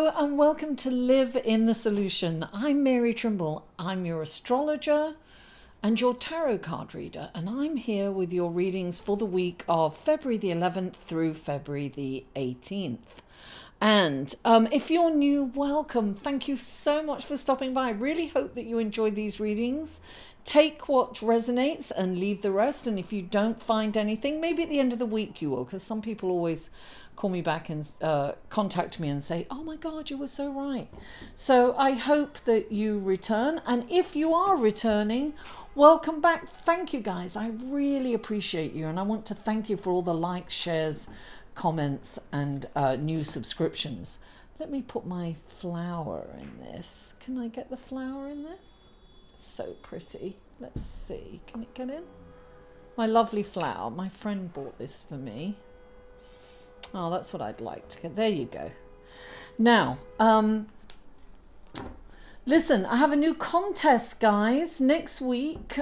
Hello and welcome to Live in the Solution. I'm Mary Trimble. I'm your astrologer and your tarot card reader, and I'm here with your readings for the week of February the 11th through February the 18th. And if you're new, welcome. Thank you so much for stopping by. I really hope that you enjoy these readings. Take what resonates and leave the rest. And if you don't find anything, maybe at the end of the week you will, because some people always call me back and contact me and say, oh my God, you were so right. So I hope that you return. And if you are returning, welcome back. Thank you guys. I really appreciate you. And I want to thank you for all the likes, shares, comments and new subscriptions. Let me put my flower in this. Can I get the flower in this? It's so pretty. Let's see. Can it get in? My lovely flower. My friend bought this for me. Oh, that's what I'd like to get. There you go. Now, listen, I have a new contest, guys, next week.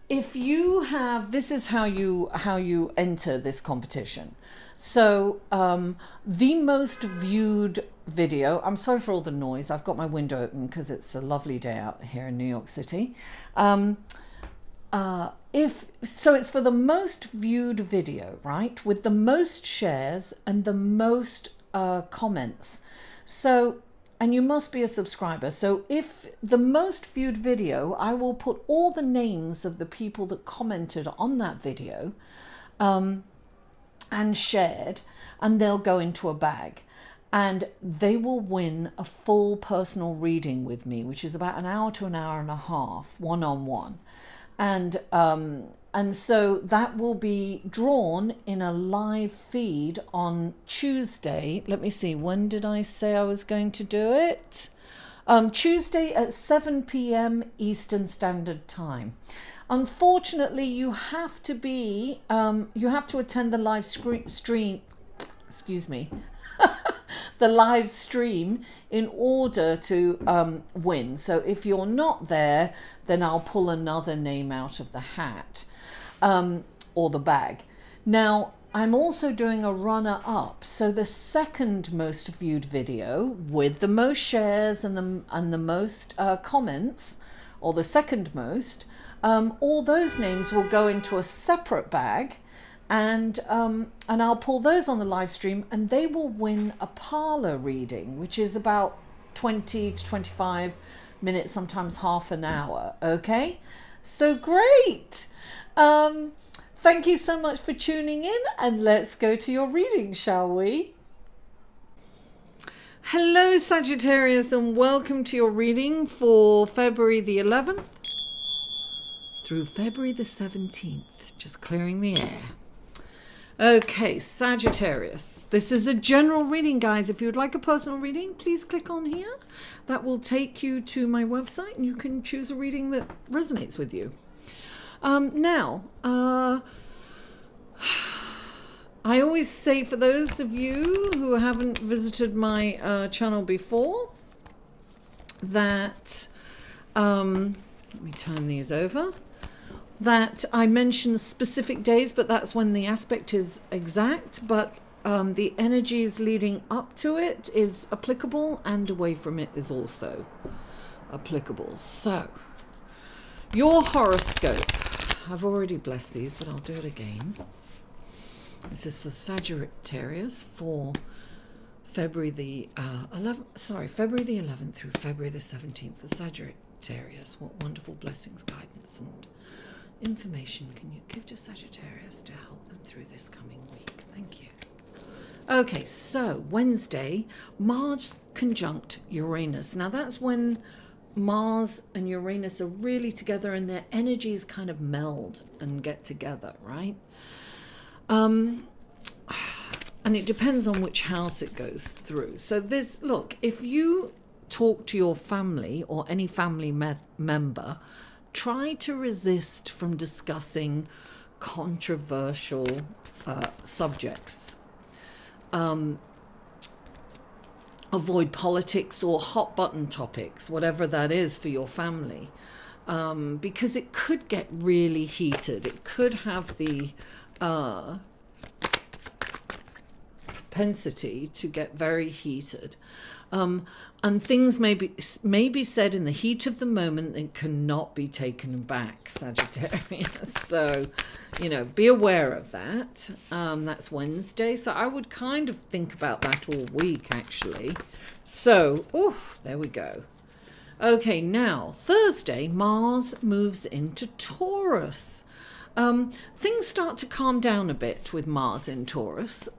If you have, this is how you enter this competition. So the most viewed video, I'm sorry for all the noise, I've got my window open because it's a lovely day out here in New York City. It's for the most viewed video, right, with the most shares and the most comments. So, and you must be a subscriber. So if the most viewed video, I will put all the names of the people that commented on that video and shared, and they'll go into a bag. And they will win a full personal reading with me, which is about an hour to an hour and a half, one-on-one. And so that will be drawn in a live feed on Tuesday. Let me see, when did I say I was going to do it? Tuesday at 7 p.m. Eastern Standard Time. Unfortunately, you have to be, you have to attend the live stream, excuse me, the live stream in order to win. So if you're not there, then I'll pull another name out of the hat or the bag. Now, I'm also doing a runner-up. So the second most viewed video with the most shares and the most comments, or the second most, all those names will go into a separate bag. And I'll pull those on the live stream, and they will win a parlor reading, which is about 20 to 25 minutes, sometimes half an hour. Okay, so great. Thank you so much for tuning in, and let's go to your reading, shall we? Hello, Sagittarius, and welcome to your reading for February the 11th through February the 17th. Just clearing the air. Okay, Sagittarius, this is a general reading, guys. If you would like a personal reading, please click on here. That will take you to my website, and you can choose a reading that resonates with you. I always say, for those of you who haven't visited my channel before, that, let me turn these over, that I mention specific days, but that's when the aspect is exact, but the energies leading up to it is applicable, and away from it is also applicable. So, your horoscope. I've already blessed these, but I'll do it again. This is for Sagittarius for February the 11th through February the 17th. For Sagittarius, what wonderful blessings, guidance, and information can you give to Sagittarius to help them through this coming week? Thank you. Okay, so Wednesday, Mars conjunct Uranus. Now that's when Mars and Uranus are really together, and their energies kind of meld and get together, right? And it depends on which house it goes through. So this, look, if you talk to your family or any family member, try to resist from discussing controversial subjects. Avoid politics or hot button topics, whatever that is for your family, because it could get really heated. It could have the propensity to get very heated. And things may be said in the heat of the moment and cannot be taken back, Sagittarius. So, you know, be aware of that. That's Wednesday. So I would kind of think about that all week, actually. So, there we go. Okay, now, Thursday, Mars moves into Taurus. Things start to calm down a bit with Mars in Taurus.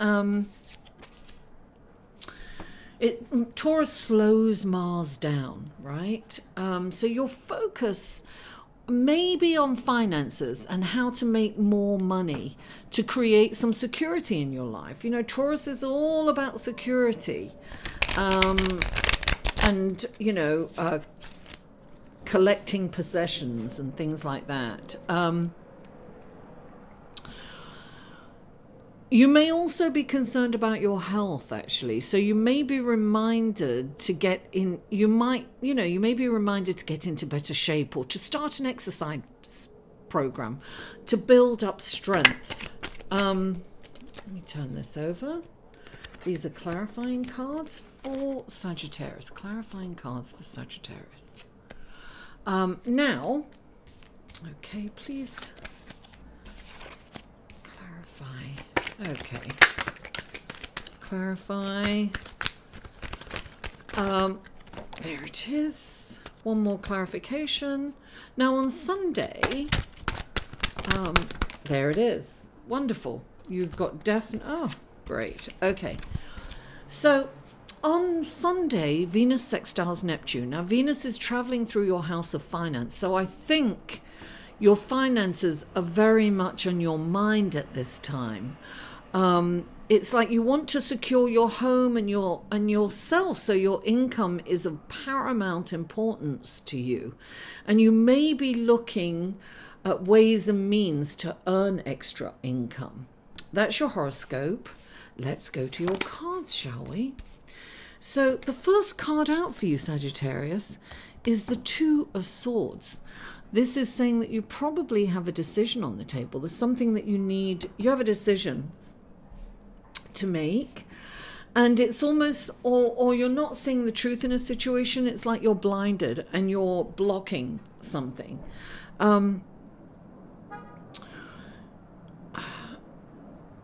Taurus slows Mars down, right? So your focus may be on finances and how to make more money to create some security in your life. You know, Taurus is all about security, and, you know, collecting possessions and things like that. You may also be concerned about your health, actually. So you may be reminded to get in, you may be reminded to get into better shape or to start an exercise program to build up strength. Let me turn this over. These are clarifying cards for Sagittarius. Clarifying cards for Sagittarius. Now, okay, please clarify. Okay, clarify. There it is. One more clarification. Now on Sunday, there it is. Wonderful. You've got oh, great. Okay. So on Sunday, Venus sextiles Neptune. Now Venus is traveling through your house of finance. So I think your finances are very much on your mind at this time. It's like you want to secure your home and yourself, so your income is of paramount importance to you, and you may be looking at ways and means to earn extra income. That's your horoscope. Let's go to your cards, shall we? So the first card out for you, Sagittarius, is the Two of Swords. This is saying that you probably have a decision on the table. There's something that you have a decision to make, and it's almost, or you're not seeing the truth in a situation. It's like you're blinded and you're blocking something.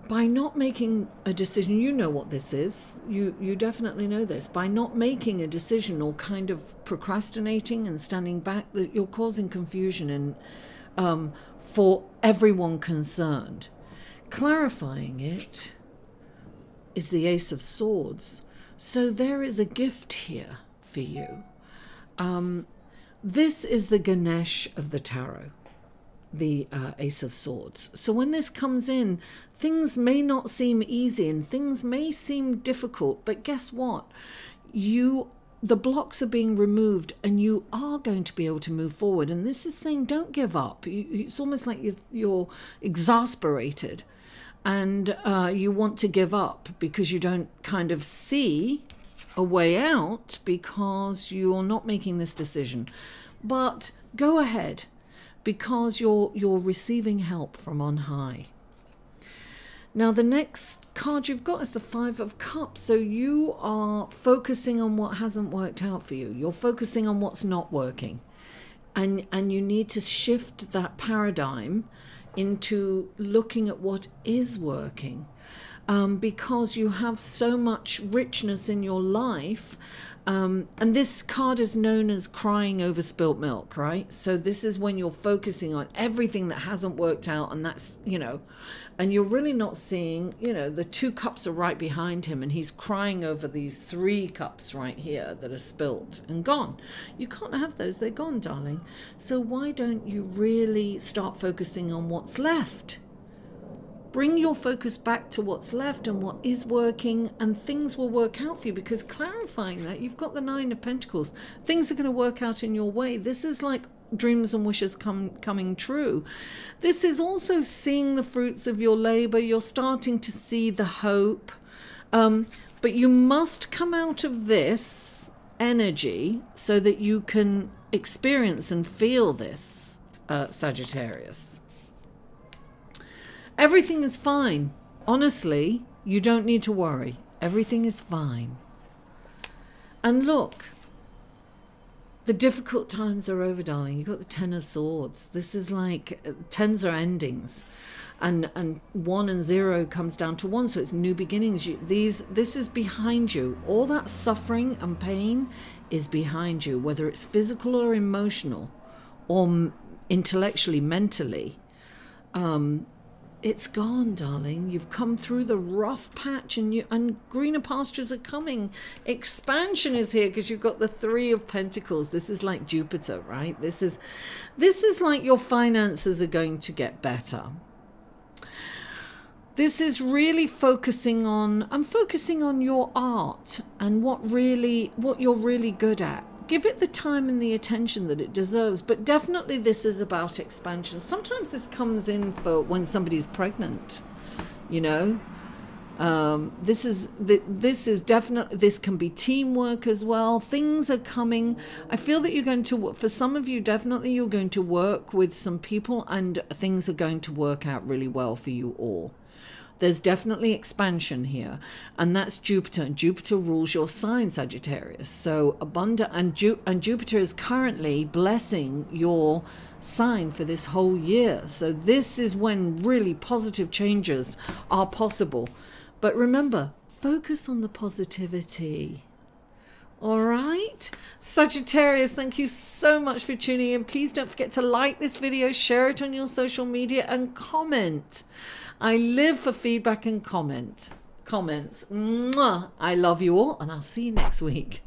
By not making a decision, you know what this is. You definitely know this. By not making a decision or kind of procrastinating and standing back, that you're causing confusion and for everyone concerned. Clarifying it is the Ace of Swords. So there is a gift here for you. This is the Ganesh of the tarot, the Ace of Swords. So when this comes in, things may not seem easy and things may seem difficult, but guess what? The blocks are being removed and you are going to be able to move forward. And this is saying don't give up. It's almost like you're exasperated and you want to give up because you don't kind of see a way out because you're not making this decision. But go ahead, because you're receiving help from on high. Now the next card you've got is the Five of Cups. So you are focusing on what hasn't worked out for you. You're focusing on what's not working. And you need to shift that paradigm into looking at what is working. Because you have so much richness in your life. And this card is known as crying over spilt milk, right? So this is when you're focusing on everything that hasn't worked out, and that's, and you're really not seeing, the 2 cups are right behind him and he's crying over these 3 cups right here that are spilt and gone. You can't have those, they're gone, darling. So why don't you really start focusing on what's left? Bring your focus back to what's left and what is working, and things will work out for you, because clarifying that, you've got the 9 of Pentacles. Things are going to work out in your way. This is like dreams and wishes coming true. This is also seeing the fruits of your labor. You're starting to see the hope. But you must come out of this energy so that you can experience and feel this, Sagittarius. Everything is fine. Honestly, You don't need to worry. Everything is fine. And look, the difficult times are over, darling. You've got the Ten of Swords. This is like, tens are endings. And 1 and 0 comes down to 1, so it's new beginnings. This is behind you. All that suffering and pain is behind you, whether it's physical or emotional, or intellectually, mentally. It's gone, darling. You've come through the rough patch, and greener pastures are coming. Expansion is here because you've got the 3 of Pentacles. This is like Jupiter, right? This is like your finances are going to get better. This is really focusing on, I'm focusing on your art and what you're really good at. Give it the time and the attention that it deserves, but definitely this is about expansion. Sometimes this comes in for when somebody's pregnant, you know. This is definitely, this can be teamwork as well. Things are coming. I feel that you're going to, for some of you, definitely you're going to work with some people and things are going to work out really well for you all. There's definitely expansion here, and that's Jupiter, and Jupiter rules your sign, Sagittarius. So abundant, and Jupiter is currently blessing your sign for this whole year. So this is when really positive changes are possible. But remember, focus on the positivity. All right, Sagittarius, thank you so much for tuning in. Please don't forget to like this video, share it on your social media, and comment. I live for feedback and comments. Mwah! I love you all, and I'll see you next week.